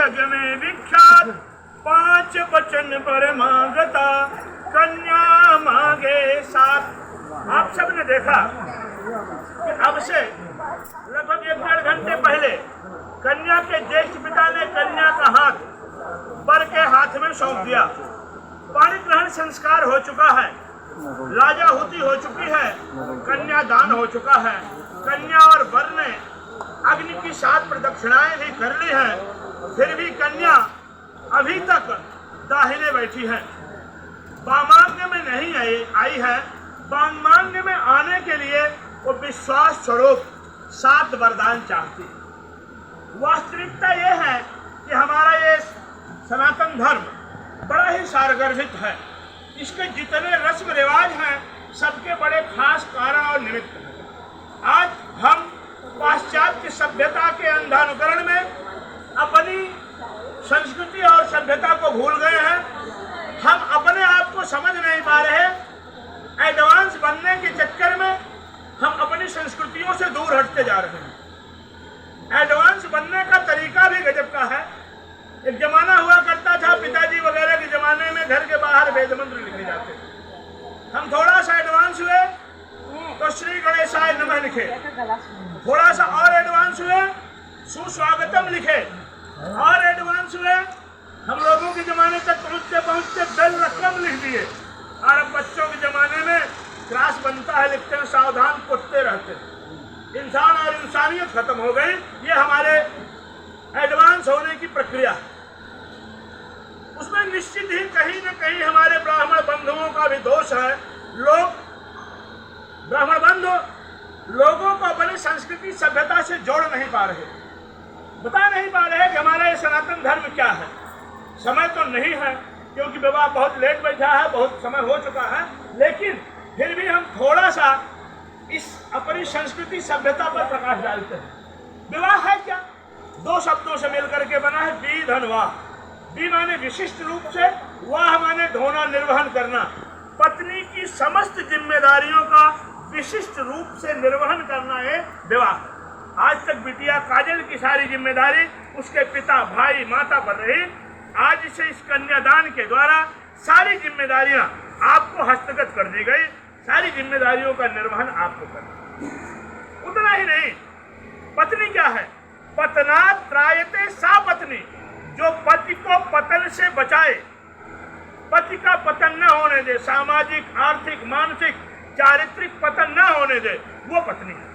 जग में विख्यात 5 वचन पर मांगता, कन्या मांगे 7। आप सब ने देखा कि अब से लगभग 1-1.5 घंटे पहले कन्या के ज्येष्ठ पिता ने कन्या का हाथ वर के हाथ में सौंप दिया। पाणी ग्रहण संस्कार हो चुका है, लाजाहुति हो चुकी है, कन्यादान हो चुका है। कन्या और वर ने अग्नि की 7 प्रदक्षिणाएं भी कर ली हैं, फिर भी कन्या अभी तक दाहिने बैठी है, वामांग में नहीं आई है। वामांग में आने के लिए वो विश्वास स्वरूप 7 वरदान चाहती है। वास्तविकता ये है कि हमारा ये सनातन धर्म बड़ा ही सारगर्भित है। इसके जितने रस्म रिवाज हैं सबके बड़े खास कारण और निमित्त हैं। आज हम पाश्चात्य सभ्यता के अंधानुकरण में अपनी संस्कृति और सभ्यता को भूल गए हैं। हम अपने आप को समझ नहीं पा रहे। एडवांस बनने के चक्कर में हम अपनी संस्कृतियों से दूर हटते जा रहे हैं। एडवांस बनने का तरीका भी गजब का है। एक जमाना हुआ करता था, पिताजी वगैरह के जमाने में घर के बाहर वेद मंत्र लिखे जाते थे। हम थोड़ा सा एडवांस हुए तो श्री गणेशाय नमः लिखे, थोड़ा सा और एडवांस हुए सुस्वागतम लिखे, और एडवांस हुए हम लोगों के जमाने तक पहुंचते पहुंचते बेल रकम लिख दिए। और अब बच्चों के जमाने में क्लास बनता है, लिखते हैं सावधान, कुत्ते रहते। इंसान और इंसानियत खत्म हो गई। ये हमारे एडवांस होने की प्रक्रिया है। उसमें निश्चित ही कहीं न कहीं हमारे ब्राह्मण बंधुओं का भी दोष है। ब्राह्मण बंधु लोगों को अपनी संस्कृति सभ्यता से जोड़ नहीं पा रहे, बता नहीं पा रहे कि हमारा ये सनातन धर्म क्या है। समय तो नहीं है क्योंकि विवाह बहुत लेट बैठा है, बहुत समय हो चुका है, लेकिन फिर भी हम थोड़ा सा इस अपनी संस्कृति सभ्यता पर प्रकाश डालते हैं। विवाह है क्या? 2 शब्दों से मिलकर के बना है, वी धन वाह। वी माने विशिष्ट रूप से, वाह माने ढोना निर्वहन करना। पत्नी की समस्त जिम्मेदारियों का विशिष्ट रूप से निर्वहन करना है विवाह। आज तक बिटिया काजल की सारी जिम्मेदारी उसके पिता, भाई, माता पर रही। आज से इस कन्यादान के द्वारा सारी जिम्मेदारियां आपको हस्तगत कर दी गई। सारी जिम्मेदारियों का निर्वहन आपको करना। उतना ही नहीं, पत्नी क्या है? पतनात् त्रायते सा पत्नी, जो पति को पतन से बचाए, पति का पतन न होने दे, सामाजिक, आर्थिक, मानसिक, चारित्रिक पतन न होने दे, वो पत्नी है।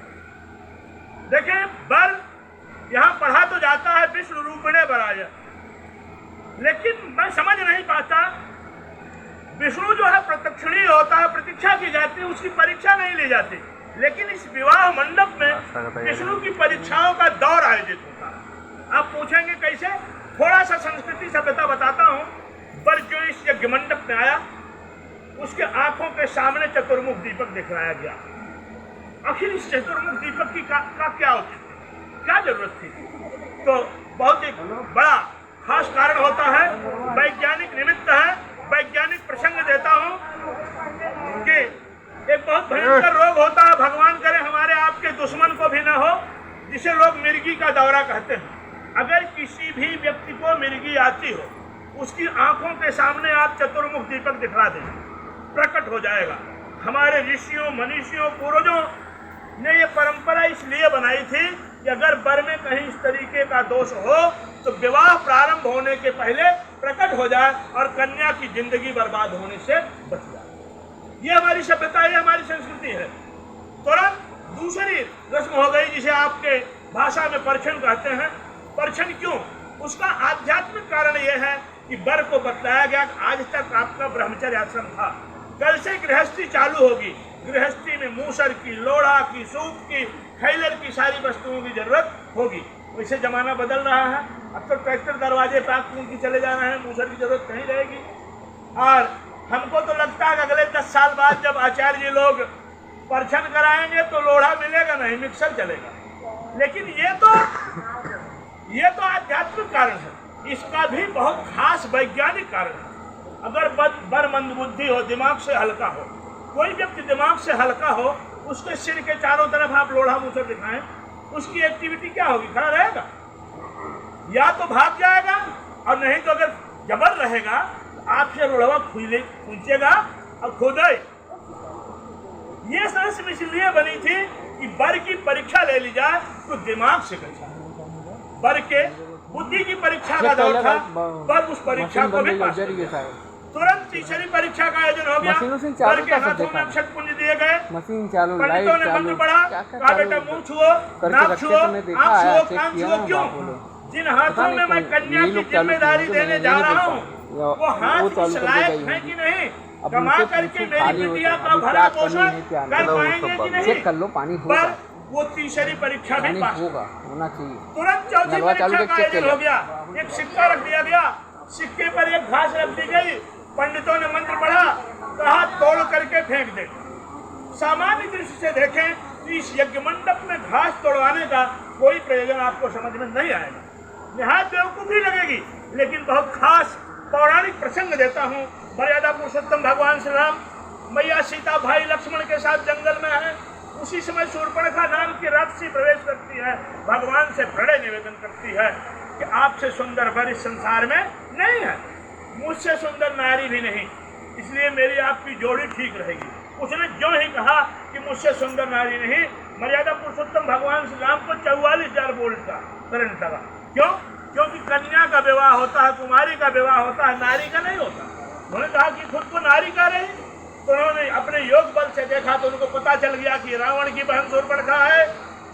देखें, वर यहाँ पढ़ा तो जाता है विष्णु रूपिणे वराय, लेकिन मैं समझ नहीं पाता, विष्णु जो है प्रत्यक्षणीय होता है, प्रतीक्षा की जाती है, उसकी परीक्षा नहीं ली जाती। लेकिन इस विवाह मंडप में विष्णु की परीक्षाओं का दौर आयोजित होता है। आप पूछेंगे कैसे? थोड़ा सा संस्कृति सभ्यता बताता हूँ। वर जो इस यज्ञ मंडप में आया, उसके आंखों के सामने चतुर्मुख दीपक दिखलाया गया। आखिर इस चतुर्मुख दीपक की का क्या औचित्य थी, क्या जरूरत थी? तो बहुत एक बड़ा खास कारण होता है, वैज्ञानिक निमित्त है। वैज्ञानिक प्रसंग देता हूँ कि एक बहुत भयंकर रोग होता है, भगवान करे हमारे आपके दुश्मन को भी न हो, जिसे लोग मिर्गी का दौरा कहते हैं। अगर किसी भी व्यक्ति को मिर्गी आती हो, उसकी आंखों के सामने आप चतुर्मुख दीपक दिखला दें, प्रकट हो जाएगा। हमारे ऋषियों, मनीषियों, पूर्वजों ने ये परंपरा इसलिए बनाई थी कि अगर वर में कहीं इस तरीके का दोष हो तो विवाह प्रारंभ होने के पहले प्रकट हो जाए और कन्या की जिंदगी बर्बाद होने से बच जाए। ये हमारी सभ्यता, ये हमारी संस्कृति है। तुरंत दूसरी रस्म हो गई जिसे आपके भाषा में परछन कहते हैं। परछन क्यों? उसका आध्यात्मिक कारण यह है कि वर को बतलाया गया कि आज तक आपका ब्रह्मचर्य आश्रम था, कल से गृहस्थी चालू होगी। गृहस्थी में मूसर की, लोढ़ा की, सूप की, खैलर की सारी वस्तुओं की जरूरत होगी। वैसे जमाना बदल रहा है, अब तो ट्रैक्टर दरवाजे पे आप की चले जा रहे हैं, मूसर की जरूरत नहीं रहेगी। और हमको तो लगता है कि अगले 10 साल बाद जब आचार्य जी लोग परछन कराएंगे तो लोढ़ा मिलेगा नहीं, मिक्सर चलेगा। लेकिन ये तो आध्यात्मिक कारण है, इसका भी बहुत खास वैज्ञानिक कारण है। अगर वर मंदबुद्धि हो, दिमाग से हल्का हो, कोई व्यक्ति दिमाग से हल्का हो, उसके सिर के चारों तरफ आप लोढ़ा मूसर दिखाएं, उसकी एक्टिविटी क्या होगी? खड़ा रहेगा, या तो भाग जाएगा और नहीं तो अगर जबर रहेगा तो आपसे रुढ़वा खींचेगा और खोदे। ये रस्म इसलिए बनी थी कि वर की परीक्षा ले ली जाए तो दिमाग से कर जाए। वर के बुद्धि की परीक्षा का दौर था, पर उस परीक्षा को भी पास कर गया। तुरंत तीसरी परीक्षा का आयोजन हो गया। वर के हाथों में अक्षत पुंज दिए गए, पंडितों ने मंत्र पढ़ा, कहा बेटा मुंह छुओ, नाक छुओ, आँख छुओ, कान छुओ। क्यों? जिन हाथों में मैं कन्या की जिम्मेदारी देने जा रहा हूँ वो हाथ इस लायक है कि नहीं, कमा करके मेरी बिटिया का भरण पोषण कर पाएंगे कि नहीं। पर वो तीसरी परीक्षा भी पास होना चाहिए। तुरंत चौथी परीक्षा का आयोजन हो गया। एक सिक्का रख दिया गया, सिक्के पर एक घास रख दी गई, पंडितों ने मंत्र पढ़ा, कहा तोड़ करके फेंक दे। सामान्य दृष्टि से देखें तो इस यज्ञ मंडप में घास तोड़वाने का कोई प्रयोजन आपको समझ में नहीं आएगा, निहायत बेवकूफी लगेगी। लेकिन बहुत खास पौराणिक प्रसंग देता हूँ। मर्यादा पुरुषोत्तम भगवान श्री राम मैया सीता भाई लक्ष्मण के साथ जंगल में है। उसी समय शूर्पणखा नाम की राक्षसी प्रवेश करती है, भगवान से प्रणय निवेदन करती है कि आपसे सुंदर वर इस संसार में नहीं है, मुझसे सुंदर नारी भी नहीं, इसलिए मेरी आपकी जोड़ी ठीक रहेगी। उसने जो ही कहा कि मुझसे सुंदर नारी नहीं, मर्यादा पुरुषोत्तम भगवान श्री राम को 44,000 वोल्ट का करंट लगा। क्यों? क्योंकि कन्या का विवाह होता है, कुमारी का विवाह होता है, नारी का नहीं होता। उन्होंने कहा कि खुद को नारी कह रही, तो उन्होंने अपने योग बल से देखा तो उनको पता चल गया कि रावण की बहन शूर्पणखा है,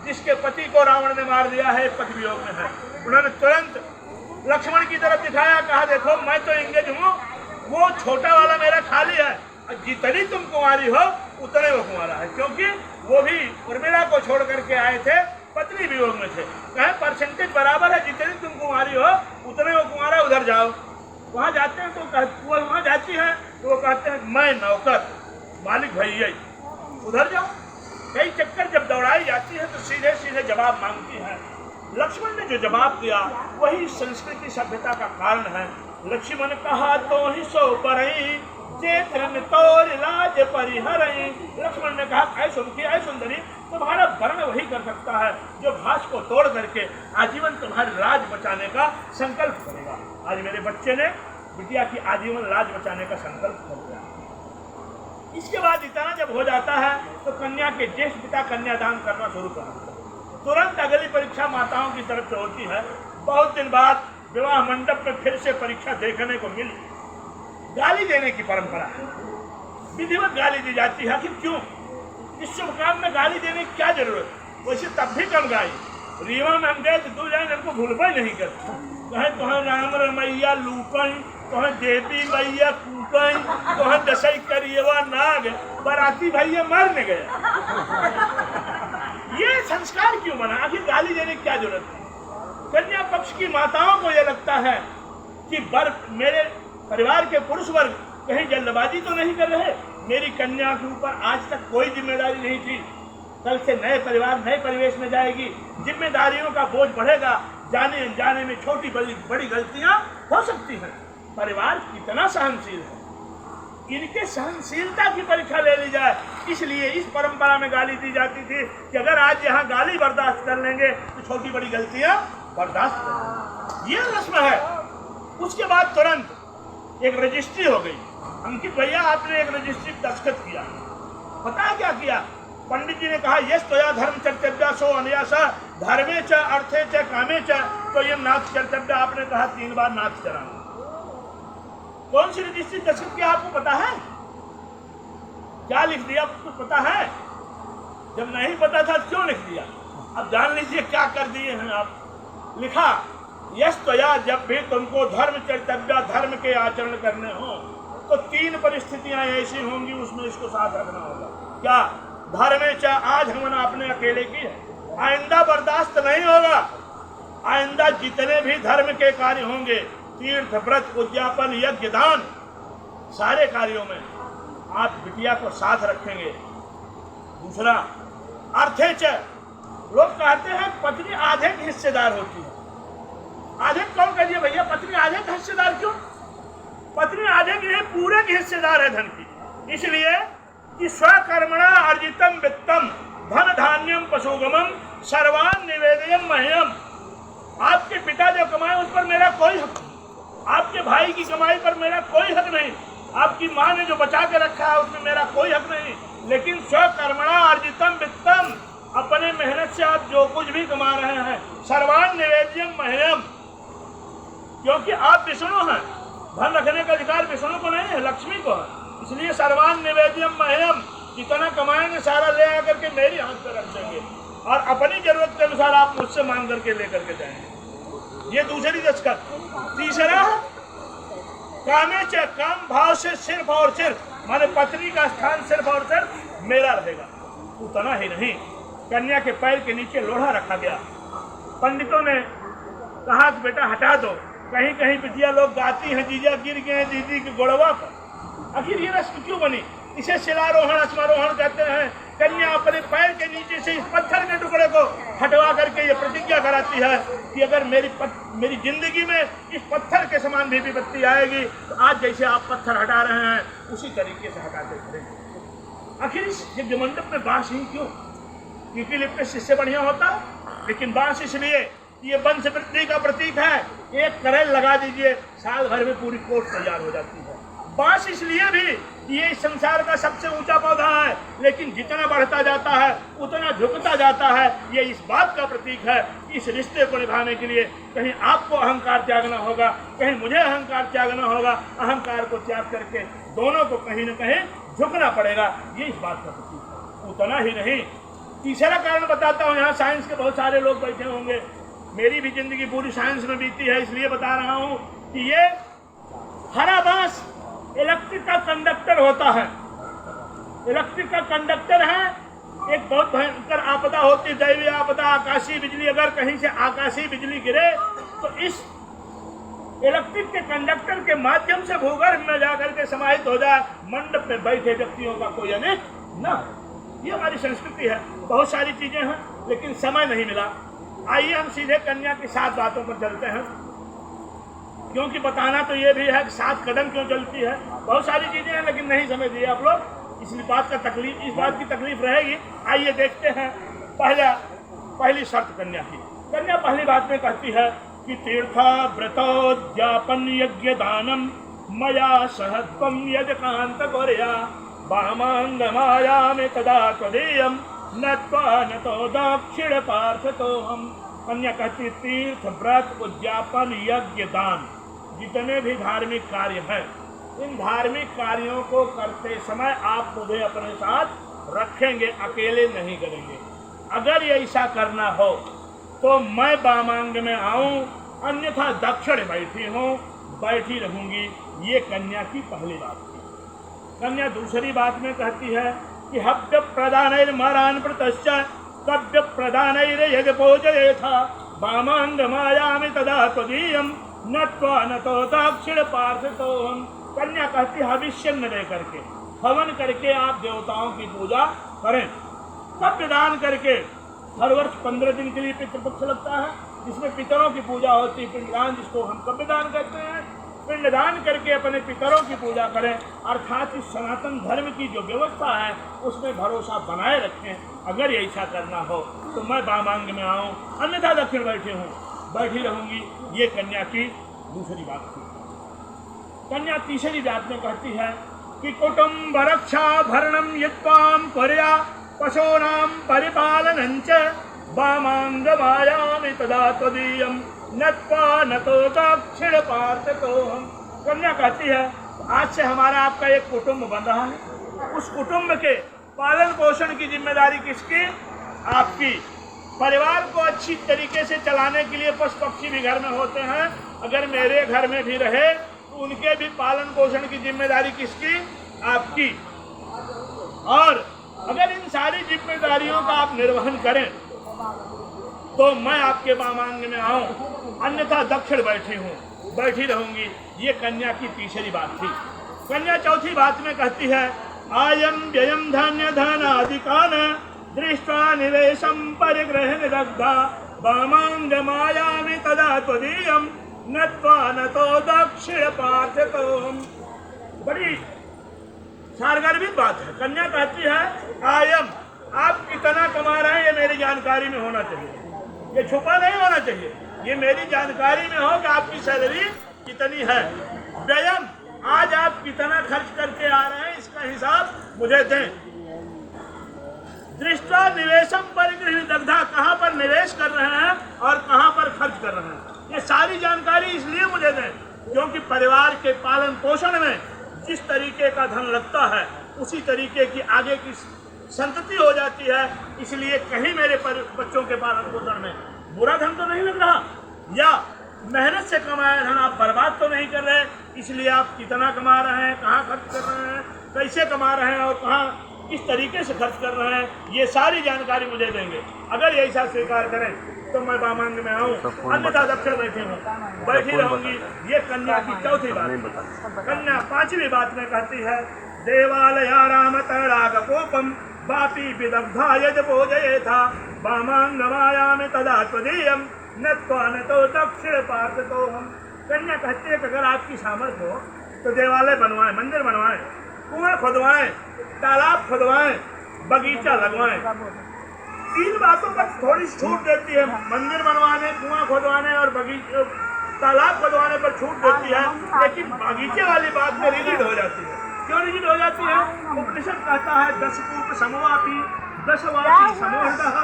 जिसके पति को रावण ने मार दिया है, पति वियोग में है। उन्होंने तुरंत लक्ष्मण की तरफ दिखाया, कहा देखो मैं तो इंगेज हूँ, वो छोटा वाला मेरा खाली है, जितनी तुम कुंवारी हो उतने वो कुंवारा है। क्योंकि वो भी उर्मिला को छोड़ करके आए थे, पत्नी वियोग में थे। कहे परसेंटेज बराबर है, जितनी तुम कुंवारी हो उतने वो कुंवारा, उधर जाओ। वहाँ जाते हैं तो वो वहाँ जाती है तो वो कहते हैं मैं नौकर, मालिक भैया, उधर जाओ। कई चक्कर जब दौड़ाई जाती है तो सीधे सीधे जवाब मांगती है। लक्ष्मण ने जो जवाब दिया वही संस्कृति सभ्यता का कारण है। लक्ष्मण कहा तो ही सो परई, चेतन तोर लाज परिहरई। लक्ष्मण ने कहा ऐ सुंदरी, तुम्हारा वर्ण वही कर सकता है जो घास को तोड़ करके आजीवन तुम्हारी लाज बचाने का संकल्प करेगा। आज मेरे बच्चे ने बिटिया की आजीवन लाज बचाने का संकल्प कर लिया। इसके बाद इतना जब हो जाता है तो कन्या के ज्येष्ठ पिता कन्यादान करना शुरू कर देते हैं। तुरंत अगली परीक्षा माताओं की तरफ से होती है। बहुत दिन बाद विवाह मंडप में फिर से परीक्षा देखने को मिली। गाली देने की परंपरा है, विधिवत गाली दी जाती है। आखिर क्यों? इस शुभ काम में गाली देने की क्या जरूरत? वैसे तब भी कम गाई। रीवा में हम गए तो 2 जन हमको भूलबा नहीं करते, कहे तुहे राम रमैया लूकई, तुहे देवी मैया कूकई, तुहे दसई करिएवा नाग, बराती भैया मरने गया। ये संस्कार क्यों बना? आखिर गाली देने की क्या जरूरत है? कन्या पक्ष की माताओं को यह लगता है कि मेरे परिवार के पुरुष वर्ग कहीं जल्दबाजी तो नहीं कर रहे, मेरी कन्या के ऊपर आज तक कोई जिम्मेदारी नहीं थी, कल से नए परिवार नए परिवेश में जाएगी, जिम्मेदारियों का बोझ बढ़ेगा, जाने अनजाने में छोटी बड़ी गलतियां हो सकती हैं। परिवार कितना सहनशील है, इनके सहनशीलता की परीक्षा ले ली जाए। इसलिए इस परंपरा में गाली दी जाती थी कि अगर आज यहाँ गाली बर्दाश्त कर लेंगे तो छोटी बड़ी गलतियां बर्दाश्त कर, ये रस्म है। उसके बाद तुरंत एक रजिस्ट्री हो गई। अंकित भैया आपने एक रजिस्ट्री दस्तखत किया, पता है क्या किया? पंडित जी ने कहा यश तोया धर्म चर्तव्या सो अन्यासा धर्मे च अर्थे च कामे च तो ये नाथ चर्तव्या। आपने कहा 3 बार नाथ चढ़ाना। कौन सी रजिस्ट्री दस्तखत किया आपको पता है? क्या लिख दिया कुछ पता है? जब नहीं पता था क्यों लिख दिया? अब जान लीजिए क्या कर दिए हैं आप। लिखा यश तोया, जब भी तुमको धर्म चर्तव्या धर्म के आचरण करने हो तो 3 परिस्थितियां ऐसी होंगी, उसमें इसको साथ रखना होगा। क्या? धर्मे च, आज हमने अपने अकेले की है, आइंदा बर्दाश्त नहीं होगा। आइंदा जितने भी धर्म के कार्य होंगे, तीर्थ व्रत उद्यापन यज्ञ दान, सारे कार्यों में आप बिटिया को साथ रखेंगे। दूसरा अर्थे च, लोग कहते हैं पत्नी आधे की हिस्सेदार होती है। आधे कौन कह दिया भैया? पत्नी आधे की हिस्सेदार क्यों? पत्नी आधे की पूरे की हिस्सेदार है धन की। इसलिए कि स्वकर्मणा अर्जितम वित्तम धन धान्यम पशुगमम सर्वान निवेदयम मह्यम। आपके पिता जो कमाए उस पर मेरा कोई हक नहीं, भाई की कमाई पर मेरा कोई हक नहीं, आपकी माँ ने जो बचा के रखा है उसमें मेरा कोई हक नहीं, लेकिन स्वकर्मणा अर्जितम वित्तम, अपने मेहनत से आप जो कुछ भी कमा रहे हैं, सर्वान निवेद्यम मह्यम, क्योंकि आप विष्णु हैं, धन रखने का अधिकार विष्णु को नहीं है, लक्ष्मी को है, इसलिए सर्वान निवेद्यम मह्यम, जितना कमाएंगे सारा ले आकर के मेरी हाथ पर रख देंगे और अपनी जरूरत के अनुसार आप मुझसे मांग करके लेकर के जाएंगे। ये दूसरी दस्तखत। तीसरा, कामे च, काम भाव से सिर्फ और सिर्फ, माने पत्नी का स्थान सिर्फ और सिर्फ मेरा रहेगा। उतना ही नहीं, कन्या के पैर के नीचे लोढ़ा रखा गया। पंडितों ने कहा कि बेटा हटा दो, कहीं कहीं बिटिया लोग गाती हैं जीजा गिर गए दीदी की गोड़वा पर। आखिर ये रस्म क्यों बनी? इसे शिलारोहण अस्मारोहण कहते हैं। कन्या अपने पैर के नीचे से इस पत्थर के टुकड़े को हटवा करके ये प्रतिज्ञा कराती है कि अगर मेरी जिंदगी में इस पत्थर के समान भी विपत्ति आएगी तो आज जैसे आप पत्थर हटा रहे हैं उसी तरीके से हटाते करेंगे। आखिर इस यज्ञ मंडप में बांस ही क्यों? क्योंकि लिपट शिष्य बढ़िया होता, लेकिन बांस इसलिए ये वंश वृद्धि का प्रतीक है। एक करेल लगा दीजिए, साल भर में पूरी कोट तैयार हो जाती है। बांस इसलिए भी ये इस संसार का सबसे ऊंचा पौधा है, लेकिन जितना बढ़ता जाता है उतना झुकता जाता है। ये इस बात का प्रतीक है कि इस रिश्ते को निभाने के लिए कहीं आपको अहंकार त्यागना होगा, कहीं मुझे अहंकार त्यागना होगा। अहंकार को त्याग करके दोनों को कहीं न कहीं झुकना पड़ेगा, ये इस बात का प्रतीक है। उतना ही नहीं, तीसरा कारण बताता हूँ। यहाँ साइंस के बहुत सारे लोग बैठे होंगे, मेरी भी जिंदगी पूरी साइंस में बीती है, इसलिए बता रहा हूँ कि ये हरा बांस इलेक्ट्रिक का कंडक्टर होता है। इलेक्ट्रिक का कंडक्टर है। एक बहुत भयंकर आपदा होती है, दैवीय आपदा, आकाशीय बिजली। अगर कहीं से आकाशीय बिजली गिरे तो इस इलेक्ट्रिक के कंडक्टर के माध्यम से भूगर्भ में जाकर के समाहित हो जाए, मंडप में बैठे व्यक्तियों का कोई अनिष्ट न। ये हमारी संस्कृति है। बहुत सारी चीजें हैं, लेकिन समय नहीं मिला। आइए हम सीधे कन्या की 7 बातों पर चलते हैं, क्योंकि बताना तो ये भी है कि 7 कदम क्यों चलती है। बहुत सारी चीजें हैं, लेकिन नहीं समझ लिए आप लोग, इसलिए इस बात की तकलीफ रहेगी। आइए देखते हैं पहली शर्त कन्या की। कन्या पहली बात में कहती है कि तीर्थ व्रतोद्यापन यज्ञ दानम मया सहत्वम यजकांत कोर्या वामांगमायामि तदा त्वदीयम नत्वा नतो दक्षिण पार्श्वतोहम। कन्या कहती, तीर्थ व्रत उद्यापन यज्ञ दान, जितने भी धार्मिक कार्य हैं, इन धार्मिक कार्यों को करते समय आप मुझे अपने साथ रखेंगे, अकेले नहीं करेंगे। अगर ये ऐसा करना हो तो मैं वामांग में आऊं, अन्यथा दक्षिण बैठी रहूंगी। ये कन्या की पहली बात थी। कन्या दूसरी बात में कहती है कि हव्य प्रदानैर्मरान् प्रतश्च कव्य प्रदानैर्यज्ञ पूजयेथा वामांग मायामि तदा त्वदीयम नत्वा नतो दक्षिण पार्श्वतोहम। कन्या कहती हविष्य न दे करके, हवन करके आप देवताओं की पूजा करें। कव्य दान करके, हर वर्ष 15 दिन के लिए पितृपक्ष लगता है, जिसमें पितरों की पूजा होती है, पिंडदान, जिसको हम कव्य दान कहते हैं। पिंडदान करके अपने पितरों की पूजा करें, अर्थात इस सनातन धर्म की जो व्यवस्था है उसमें भरोसा बनाए रखें। अगर ये ऐसा करना हो तो मैं वामांग में आऊँ, अन्यथा दक्षिण बैठी रहूंगी। ये कन्या की दूसरी बात थी। कन्या तीसरी बात में कहती है कि कुटुंब रक्षा भरणम यत्वाम पर्या पशूनां परिपालनं च वामांग मायामि तदा त्वदीयम नत्वा नतो दक्षिण पार्श्वतोहम। कन्या कहती है आज से हमारा आपका एक कुटुंब बन रहा है। उस कुटुंब के पालन पोषण की जिम्मेदारी किसकी? आपकी। परिवार को अच्छी तरीके से चलाने के लिए पशु पक्षी भी घर में होते हैं, अगर मेरे घर में भी रहे तो उनके भी पालन पोषण की जिम्मेदारी किसकी? आपकी। और अगर इन सारी जिम्मेदारियों का आप निर्वहन करें तो मैं आपके वामांग में आऊं, अन्यथा दक्षिण बैठी रहूंगी। ये कन्या की तीसरी बात थी। कन्या चौथी बात में कहती है आयम व्ययम धन्य धनादिकान दृष्ट्वा निवेशम परिग्रह निदग्धा वामांग मायामि तदा त्वदीयम नत्वा नतो दक्षिण पार्श्वतोहम। बड़ी सारगर्भित बात है। कन्या कहती है आयम, आप कितना कमा रहे हैं ये मेरी जानकारी में होना चाहिए, ये छुपा नहीं होना चाहिए। ये मेरी जानकारी में हो कि आपकी सैलरी कितनी है, व्ययम आज आप कितना खर्च करके आ रहे हैं, इसका हिसाब मुझे दें। दृष्टा निवेशम परिगृह दग्धा, कहाँ पर निवेश कर रहे हैं और कहाँ पर खर्च कर रहे हैं, ये सारी जानकारी इसलिए मुझे दें क्योंकि परिवार के पालन पोषण में जिस तरीके का धन लगता है उसी तरीके की आगे की संतति हो जाती है। इसलिए कहीं मेरे बच्चों के पालन पोषण में बुरा धन तो नहीं लग रहा, या मेहनत से कमाया धन आप बर्बाद तो नहीं कर रहे। इसलिए आप कितना कमा रहे हैं, कहाँ खर्च कर रहे हैं, कैसे कमा रहे हैं और कहाँ किस तरीके से खर्च कर रहे हैं, ये सारी जानकारी मुझे देंगे। अगर ऐसा स्वीकार करें तो मैं वामांग में आऊँ, अन्यथा दक्षिण बैठी रहूंगी। ये कन्या की चौथी बात। कन्या पांचवी बात में कहती है, देवालयाराम तैराग कोपम बापी विदग्धा यज भोजये था वामांग मायामि तदा त्वदीयम नत्वा न तो दक्षिण पार्थ तो हम। कन्या कहती है कि अगर आपकी सामर्थ्य हो तो देवालय बनवाएं, मंदिर बनवाएं, कुआं खुदवाएं, तालाब खुदवाएं, बगीचा लगवाएं। तीन बातों पर थोड़ी छूट देती है, मंदिर बनवाने, कुआं खुदवाने और बगीचा तालाब खुदवाने पर छूट देती है, लेकिन बगीचे वाली बात में रिजिड हो जाती है। क्यों रिजिड हो जाती है? उपनिषद कहता है 10 कूप समवापी 10 वापी समोहृदः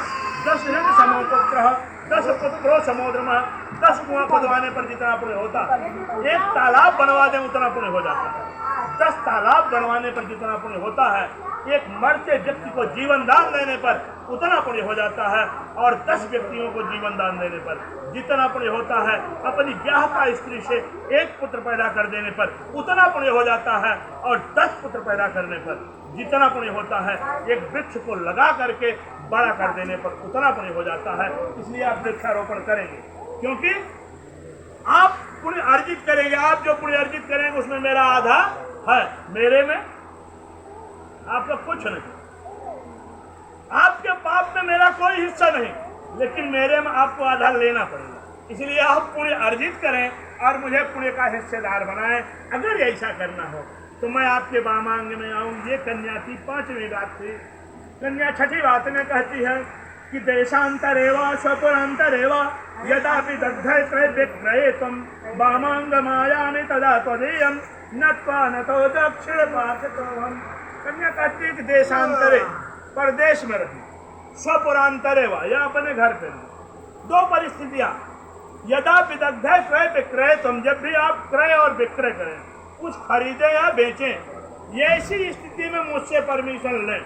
10 हृद समोपुत्रः 10 पुत्रो समोद्रमः। 10 कुआं खुदवाने पर जितना पुण्य होता, एक तालाब बनवा दें उतना पुण्य हो जाता है। 10 तालाब बनवाने पर जितना पुण्य होता है, एक मरते व्यक्ति को जीवन दान देने पर उतना पुण्य हो जाता है, और 10 व्यक्तियों को जीवन दान देने पर जितना पुण्य होता है, अपनी ब्याहता स्त्री से एक पुत्र पैदा कर देने पर उतना पुण्य हो जाता है, और 10 पुत्र पैदा करने पर जितना पुण्य होता है, एक वृक्ष को लगा करके बड़ा कर देने पर उतना पुण्य हो जाता है। इसलिए आप वृक्षारोपण करेंगे, क्योंकि आप पुण्य अर्जित करेंगे। आप जो पुण्य अर्जित करेंगे उसमें मेरा आधा है, मेरे में आपका कुछ नहीं। आपके पाप में मेरा कोई हिस्सा नहीं, लेकिन मेरे में आपको आधा लेना पड़ेगा। इसलिए आप पुण्य अर्जित करें और मुझे पुण्य का हिस्सेदार बनाएं। अगर ऐसा करना हो तो मैं आपके वामांग में आऊँ। ये कन्या की पांचवी बात थी। कन्या छठी बात में कहती है कि देशांतरेवा स्वपुरांतरेवा यदा विदग्धे त्रय विक्रये तुम वामांग मायामि तदा त्वदीयम नत्वा न तो दक्षिण पार्थ तो हम। कन्या कहती है कि देशांतरे, परदेश में रही, स्वपुरांतरेवा या अपने घर पे रही। दो परिस्थितियां, यदा विदग्धे क्रय विक्रय तुम, जब भी आप क्रय और विक्रय करें, कुछ खरीदें या बेचें, ये ऐसी स्थिति में मुझसे परमिशन लें,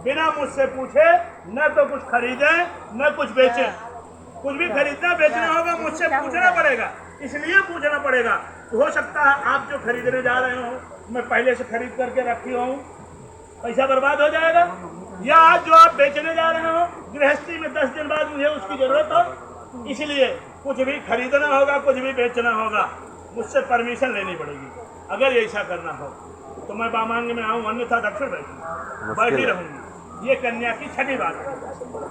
बिना मुझसे पूछे न तो कुछ खरीदें न कुछ बेचें। कुछ भी खरीदना बेचना होगा मुझसे पूछना पड़ेगा। इसलिए पूछना पड़ेगा, हो सकता है आप जो खरीदने जा रहे हो मैं पहले से खरीद करके रखी हूँ, पैसा बर्बाद हो जाएगा, या आज जो आप बेचने जा रहे हो गृहस्थी में 10 दिन बाद मुझे उसकी जरूरत हो, इसलिए कुछ भी खरीदना होगा, कुछ भी बेचना होगा, मुझसे परमिशन लेनी पड़ेगी। अगर ऐसा करना हो तो मैं वामांग में आऊँ, अन्यथा दक्षिण बैठी रहूंगी। ये कन्या की छठी बात है।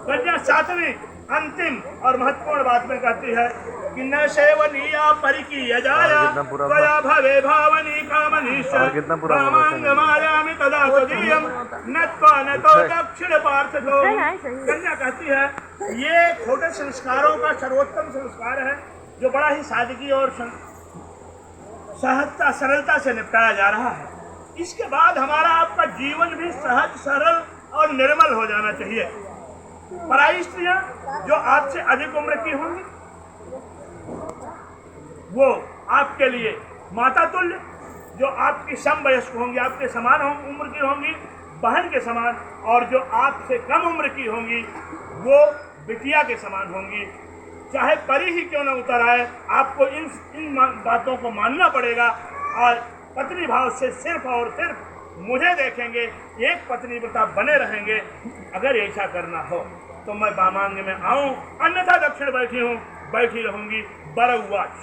कन्या सातवीं अंतिम और महत्वपूर्ण बात में कहती है कि न सेवनीया परिकीय जाया त्वया भवे भावनी कामनीश वामांग मायामि तदा त्वदीयम नत्वा न तो दक्षिण पार्थ तो। कन्या कहती है ये छोटे संस्कारों का सर्वोत्तम संस्कार है, जो बड़ा ही सादगी और सहजता सरलता से निपटाया जा रहा है। इसके बाद हमारा आपका जीवन भी सहज सरल और निर्मल हो जाना चाहिए। पराई स्त्रियां जो आपसे अधिक उम्र की होंगी वो आपके लिए माता तुल्य, जो आपकी समवयस्क होंगी, आपके समान उम्र की होंगी, बहन के समान, और जो आपसे कम उम्र की होंगी वो बिटिया के समान होंगी। चाहे परी ही क्यों न उतर आए, आपको इन बातों को मानना पड़ेगा, और पत्नी भाव से सिर्फ और सिर्फ मुझे देखेंगे, एक पत्नी व्रता बने रहेंगे। अगर ऐसा करना हो तो मैं वामांग में आऊं, अन्यथा दक्षिण बैठी रहूंगी। बरौवाच।